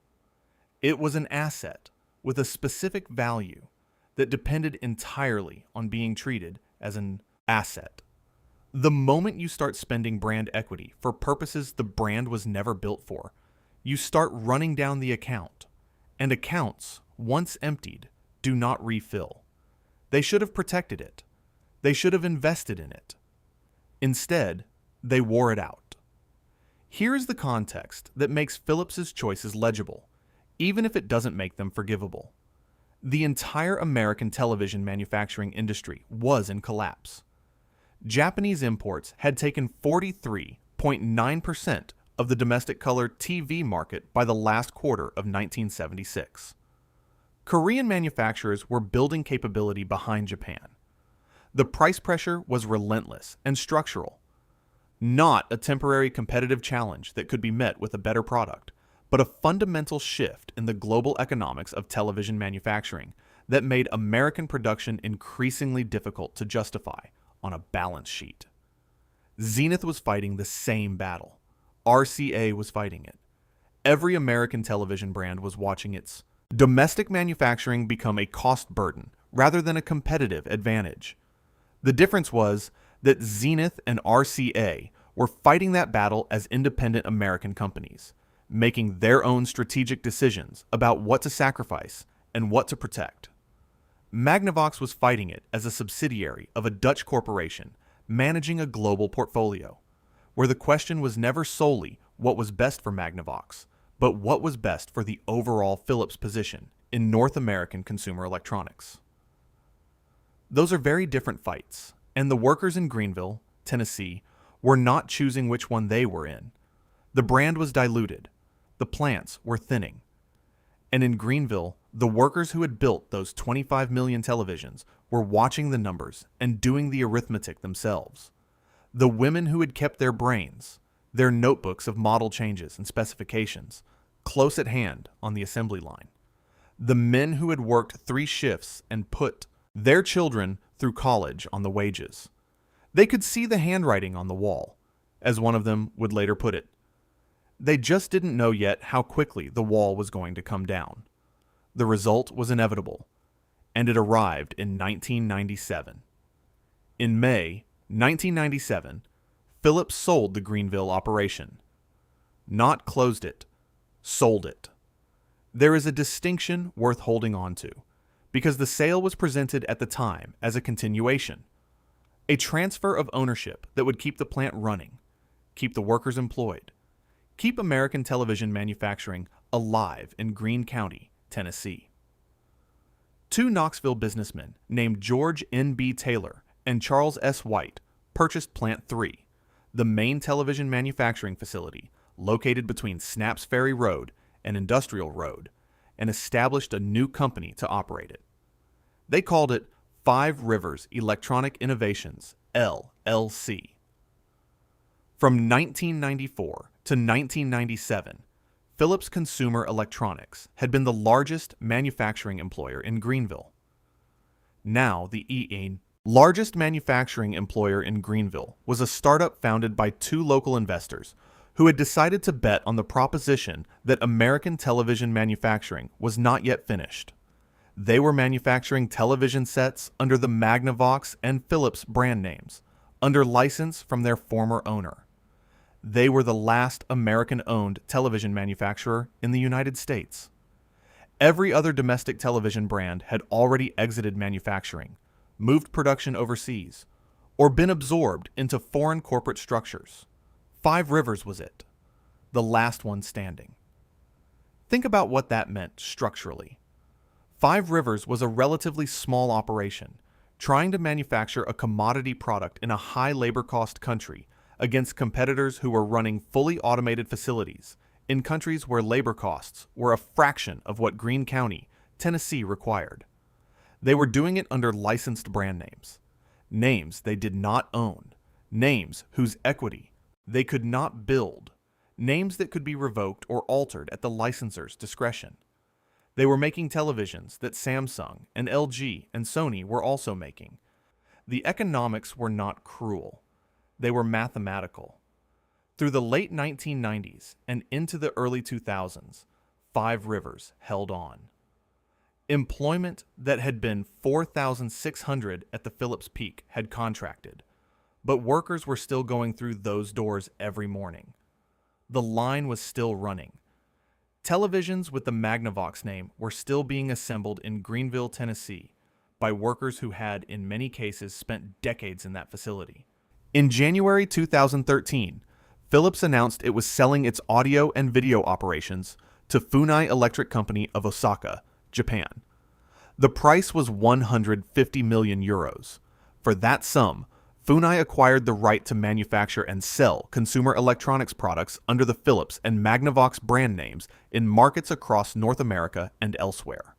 Speaker 1: It was an asset with a specific value that depended entirely on being treated as an asset. The moment you start spending brand equity for purposes the brand was never built for, you start running down the account, and accounts, once emptied, do not refill. They should have protected it. They should have invested in it. Instead, they wore it out. Here is the context that makes Philips's choices legible, even if it doesn't make them forgivable. The entire American television manufacturing industry was in collapse. Japanese imports had taken 43.9% of the domestic color TV market by the last quarter of 1976. Korean manufacturers were building capability behind Japan. The price pressure was relentless and structural. Not a temporary competitive challenge that could be met with a better product, but a fundamental shift in the global economics of television manufacturing that made American production increasingly difficult to justify on a balance sheet. Zenith was fighting the same battle. RCA was fighting it. Every American television brand was watching its domestic manufacturing become a cost burden rather than a competitive advantage. The difference was that Zenith and RCA were fighting that battle as independent American companies, making their own strategic decisions about what to sacrifice and what to protect. Magnavox was fighting it as a subsidiary of a Dutch corporation managing a global portfolio, where the question was never solely what was best for Magnavox, but what was best for the overall Philips position in North American consumer electronics. Those are very different fights, and the workers in Greeneville, Tennessee, were not choosing which one they were in. The brand was diluted. The plants were thinning. And in Greeneville, the workers who had built those 25 million televisions were watching the numbers and doing the arithmetic themselves. The women who had kept their brains, their notebooks of model changes and specifications, close at hand on the assembly line. The men who had worked 3 shifts and put their children through college on the wages. They could see the handwriting on the wall, as one of them would later put it. They just didn't know yet how quickly the wall was going to come down. The result was inevitable, and it arrived in 1997. In May 1997, Philips sold the Greeneville operation. Not closed it, sold it. There is a distinction worth holding on to, because the sale was presented at the time as a continuation, a transfer of ownership that would keep the plant running, keep the workers employed, keep American television manufacturing alive in Greene County, Tennessee. 2 Knoxville businessmen named George N.B. Taylor and Charles S. White purchased Plant 3, the main television manufacturing facility located between Snaps Ferry Road and Industrial Road, and established a new company to operate it. They called it 5 Rivers Electronic Innovations, LLC. From 1994 to 1997, Philips Consumer Electronics had been the largest manufacturing employer in Greeneville. Now, the largest manufacturing employer in Greeneville was a startup founded by two local investors who had decided to bet on the proposition that American television manufacturing was not yet finished. They were manufacturing television sets under the Magnavox and Philips brand names, under license from their former owner. They were the last American-owned television manufacturer in the United States. Every other domestic television brand had already exited manufacturing, moved production overseas, or been absorbed into foreign corporate structures. Five Rivers was it, the last one standing. Think about what that meant structurally. Five Rivers was a relatively small operation, trying to manufacture a commodity product in a high labor cost country against competitors who were running fully automated facilities in countries where labor costs were a fraction of what Greene County, Tennessee required. They were doing it under licensed brand names, names they did not own, names whose equity they could not build, names that could be revoked or altered at the licensor's discretion. They were making televisions that Samsung and LG and Sony were also making. The economics were not cruel. They were mathematical. Through the late 1990s and into the early 2000s, Five Rivers held on. Employment that had been 4,600 at the Philips peak had contracted, but workers were still going through those doors every morning. The line was still running. Televisions with the Magnavox name were still being assembled in Greeneville, Tennessee, by workers who had, in many cases, spent decades in that facility. In January 2013, Philips announced it was selling its audio and video operations to Funai Electric Company of Osaka, Japan. The price was 150 million euros. For that sum, Funai acquired the right to manufacture and sell consumer electronics products under the Philips and Magnavox brand names in markets across North America and elsewhere.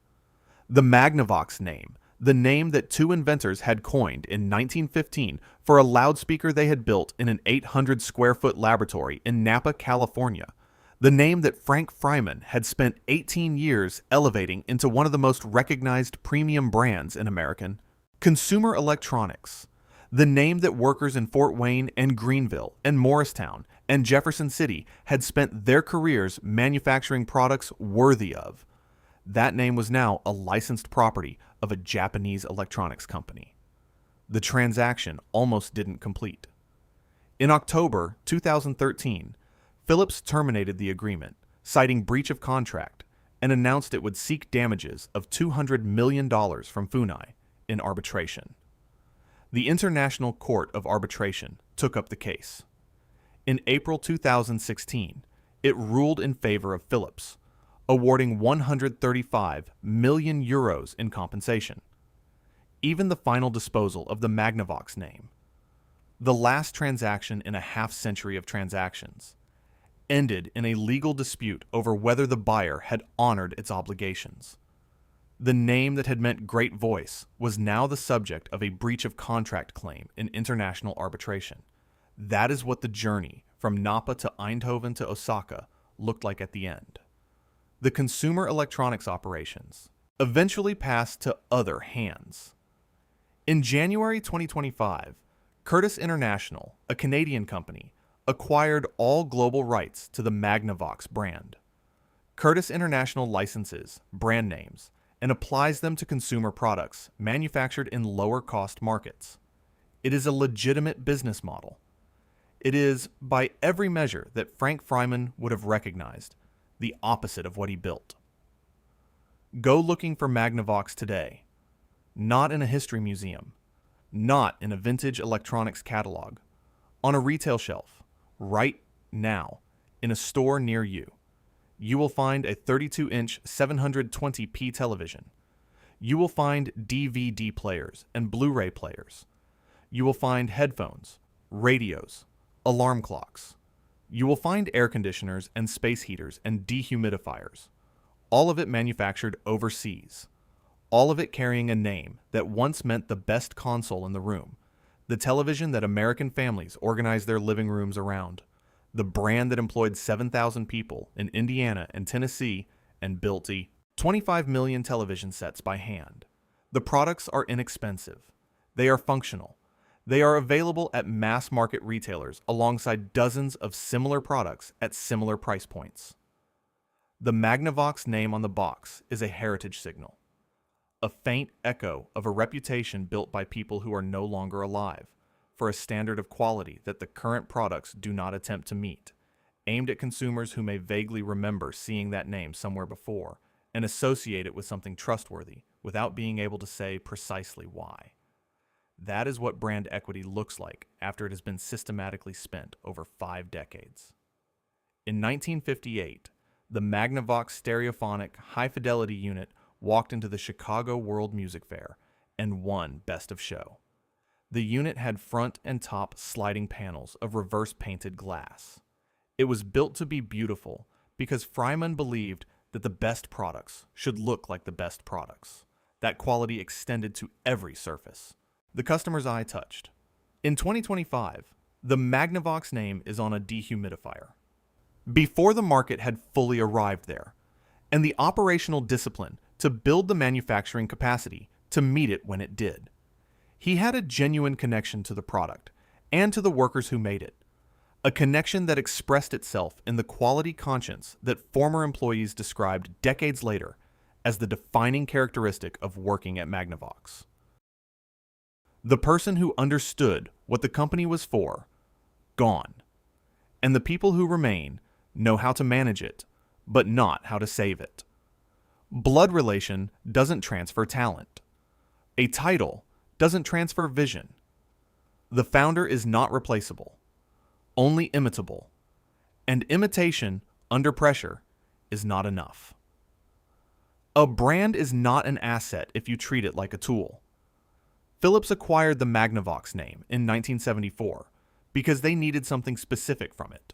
Speaker 1: The Magnavox name, the name that two inventors had coined in 1915 for a loudspeaker they had built in an 800-square-foot laboratory in Napa, California, the name that Frank Fryman had spent 18 years elevating into one of the most recognized premium brands in American consumer electronics, the name that workers in Fort Wayne and Greeneville and Morristown and Jefferson City had spent their careers manufacturing products worthy of. That name was now a licensed property of a Japanese electronics company. The transaction almost didn't complete. In October 2013, Philips terminated the agreement, citing breach of contract, and announced it would seek damages of $200 million from Funai in arbitration. The International Court of Arbitration took up the case. In April 2016, it ruled in favor of Philips, awarding 135 million euros in compensation. Even the final disposal of the Magnavox name, the last transaction in a half-century of transactions, ended in a legal dispute over whether the buyer had honored its obligations. The name that had meant great voice was now the subject of a breach of contract claim in international arbitration. That is what the journey from Napa to Eindhoven to Osaka looked like at the end. The consumer electronics operations eventually passed to other hands. In January 2025, Curtis International, a Canadian company, acquired all global rights to the Magnavox brand. Curtis International licenses brand names and applies them to consumer products manufactured in lower-cost markets. It is a legitimate business model. It is, by every measure that Frank Fryman would have recognized, the opposite of what he built. Go looking for Magnavox today. Not in a history museum. Not in a vintage electronics catalog. On a retail shelf. Right now. In a store near you. You will find a 32-inch 720p television. You will find DVD players and Blu-ray players. You will find headphones, radios, alarm clocks. You will find air conditioners and space heaters and dehumidifiers. All of it manufactured overseas. All of it carrying a name that once meant the best console in the room, the television that American families organized their living rooms around, the brand that employed 7,000 people in Indiana and Tennessee and built 25 million television sets by hand. The products are inexpensive. They are functional. They are available at mass market retailers alongside dozens of similar products at similar price points. The Magnavox name on the box is a heritage signal, a faint echo of a reputation built by people who are no longer alive, for a standard of quality that the current products do not attempt to meet, aimed at consumers who may vaguely remember seeing that name somewhere before and associate it with something trustworthy without being able to say precisely why. That is what brand equity looks like after it has been systematically spent over 5 decades. In 1958, the Magnavox Stereophonic High-Fidelity Unit walked into the Chicago World Music Fair and won Best of Show. The unit had front and top sliding panels of reverse-painted glass. It was built to be beautiful because Fryman believed that the best products should look like the best products. That quality extended to every surface the customer's eye touched. In 2025, the Magnavox name is on a dehumidifier. Before the market had fully arrived there, and the operational discipline to build the manufacturing capacity to meet it when it did. He had a genuine connection to the product and to the workers who made it, a connection that expressed itself in the quality conscience that former employees described decades later as the defining characteristic of working at Magnavox. The person who understood what the company was for, gone, and the people who remain know how to manage it, but not how to save it. Blood relation doesn't transfer talent. A title doesn't transfer vision. The founder is not replaceable, only imitable, and imitation under pressure is not enough. A brand is not an asset if you treat it like a tool. Philips acquired the Magnavox name in 1974 because they needed something specific from it.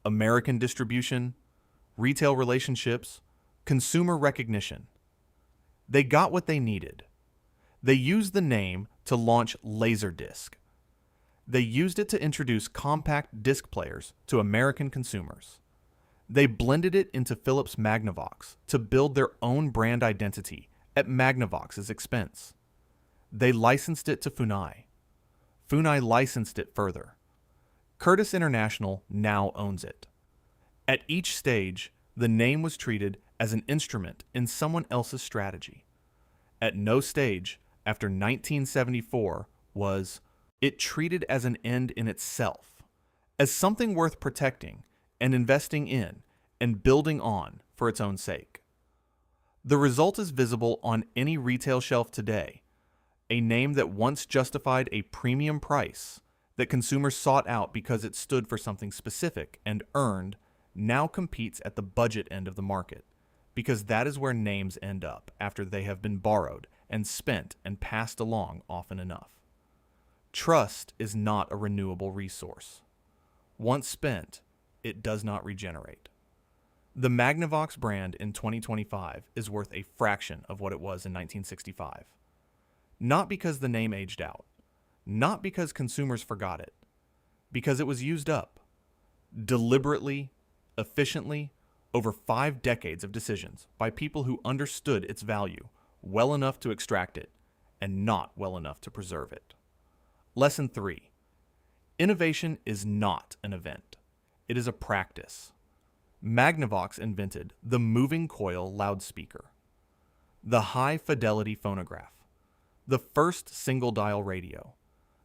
Speaker 1: American distribution, retail relationships, consumer recognition. They got what they needed. They used the name to launch Laserdisc. They used it to introduce compact disc players to American consumers. They blended it into Philips Magnavox to build their own brand identity at Magnavox's expense. They licensed it to Funai. Funai licensed it further. Curtis International now owns it. At each stage, the name was treated as an instrument in someone else's strategy. At no stage, after 1974, was it treated as an end in itself, as something worth protecting and investing in and building on for its own sake. The result is visible on any retail shelf today, a name that once justified a premium price that consumers sought out because it stood for something specific and earned, now competes at the budget end of the market, because that is where names end up after they have been borrowed and spent and passed along often enough. Trust is not a renewable resource. Once spent, it does not regenerate. The Magnavox brand in 2025 is worth a fraction of what it was in 1965. Not because the name aged out, not because consumers forgot it, because it was used up, deliberately, efficiently, over 5 decades of decisions by people who understood its value well enough to extract it and not well enough to preserve it. Lesson 3. Innovation is not an event. It is a practice. Magnavox invented the moving coil loudspeaker, the high-fidelity phonograph, the first single-dial radio,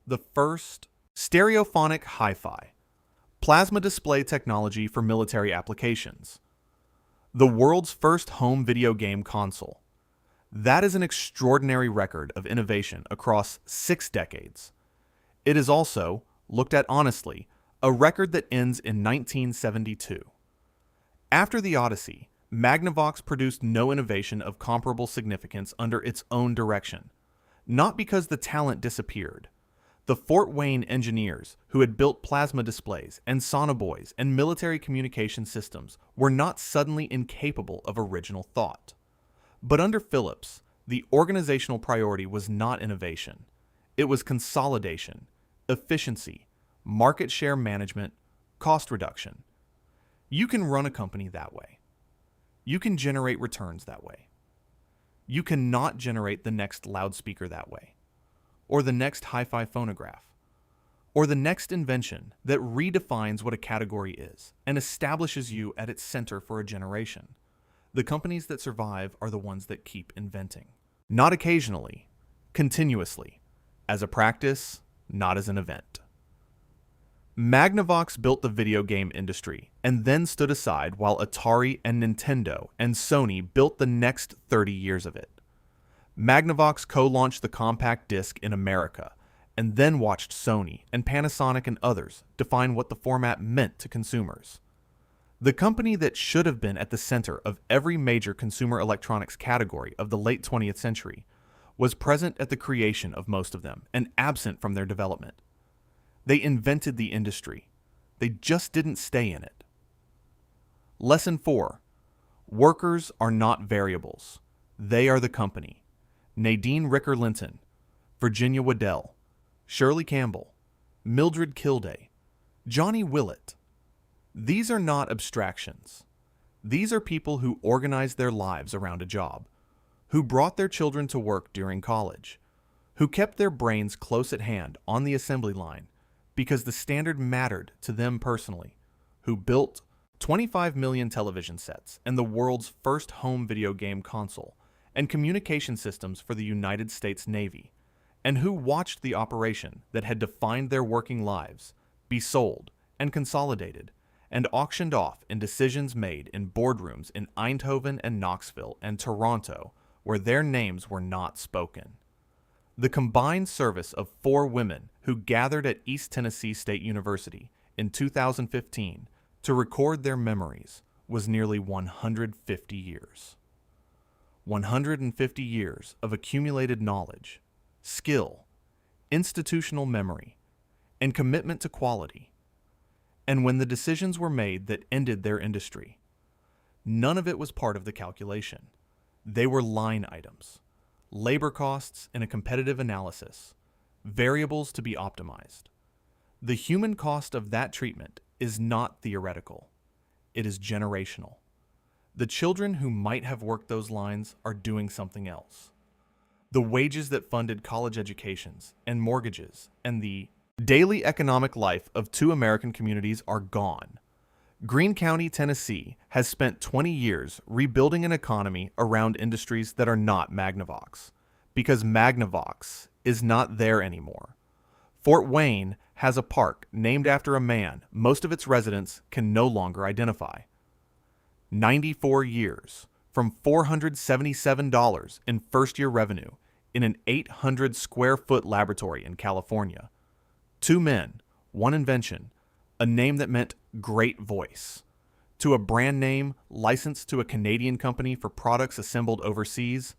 Speaker 1: the first stereophonic hi-fi, plasma display technology for military applications, the world's first home video game console. That is an extraordinary record of innovation across 6 decades. It is also, looked at honestly, a record that ends in 1972. After the Odyssey, Magnavox produced no innovation of comparable significance under its own direction, not because the talent disappeared. The Fort Wayne engineers who had built plasma displays and sonobuoys and military communication systems were not suddenly incapable of original thought. But under Philips, the organizational priority was not innovation. It was consolidation, efficiency, market share management, cost reduction. You can run a company that way. You can generate returns that way. You cannot generate the next loudspeaker that way, or the next hi-fi phonograph, or the next invention that redefines what a category is and establishes you at its center for a generation. The companies that survive are the ones that keep inventing. Not occasionally, continuously, as a practice, not as an event. Magnavox built the video game industry and then stood aside while Atari and Nintendo and Sony built the next 30 years of it. Magnavox co-launched the compact disc in America and then watched Sony and Panasonic and others define what the format meant to consumers. The company that should have been at the center of every major consumer electronics category of the late 20th century was present at the creation of most of them and absent from their development. They invented the industry. They just didn't stay in it. Lesson 4. Workers are not variables. They are the company. Nadine Ricker-Linton, Virginia Waddell, Shirley Campbell, Mildred Kilday, Johnny Willett. These are not abstractions. These are people who organized their lives around a job, who brought their children to work during college, who kept their brains close at hand on the assembly line because the standard mattered to them personally, who built 25 million television sets and the world's first home video game console and communication systems for the United States Navy, and who watched the operation that had defined their working lives be sold and consolidated and auctioned off in decisions made in boardrooms in Eindhoven and Knoxville and Toronto where their names were not spoken. The combined service of 4 women who gathered at East Tennessee State University in 2015 to record their memories was nearly 150 years. 150 years of accumulated knowledge, skill, institutional memory, and commitment to quality. And when the decisions were made that ended their industry, none of it was part of the calculation. They were line items, labor costs in a competitive analysis, variables to be optimized. The human cost of that treatment is not theoretical. It is generational. The children who might have worked those lines are doing something else. The wages that funded college educations and mortgages and the daily economic life of 2 American communities are gone. Greene County, Tennessee has spent 20 years rebuilding an economy around industries that are not Magnavox, because Magnavox is not there anymore. Fort Wayne has a park named after a man most of its residents can no longer identify. 94 years, from $477 in first-year revenue in an 800-square-foot laboratory in California. 2 men, 1 invention, a name that meant great voice, to a brand name licensed to a Canadian company for products assembled overseas.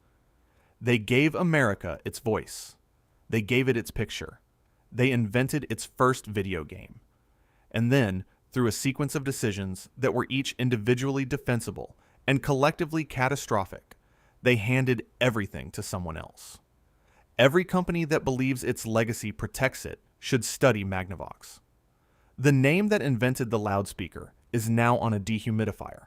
Speaker 1: They gave America its voice. They gave it its picture. They invented its first video game. And then, through a sequence of decisions that were each individually defensible and collectively catastrophic, they handed everything to someone else. Every company that believes its legacy protects it should study Magnavox. The name that invented the loudspeaker is now on a dehumidifier.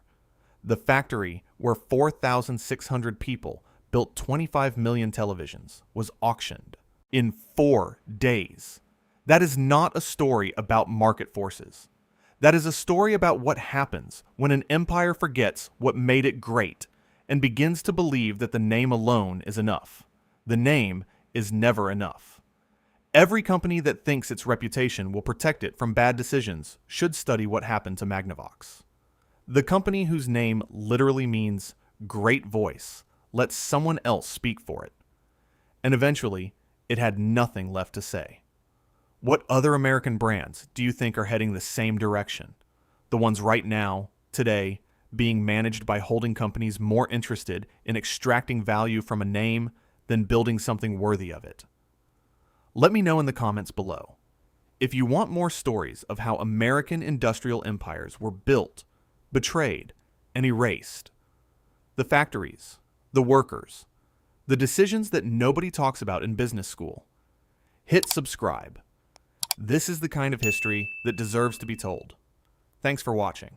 Speaker 1: The factory where 4,600 people built 25 million televisions was auctioned in 4 days. That is not a story about market forces. That is a story about what happens when an empire forgets what made it great and begins to believe that the name alone is enough. The name is never enough. Every company that thinks its reputation will protect it from bad decisions should study what happened to Magnavox. The company whose name literally means great voice let someone else speak for it. And eventually, it had nothing left to say. What other American brands do you think are heading the same direction? The ones right now, today, being managed by holding companies more interested in extracting value from a name than building something worthy of it. Let me know in the comments below. If you want more stories of how American industrial empires were built, betrayed, and erased, the factories, the workers, the decisions that nobody talks about in business school, hit subscribe. This is the kind of history that deserves to be told. Thanks for watching.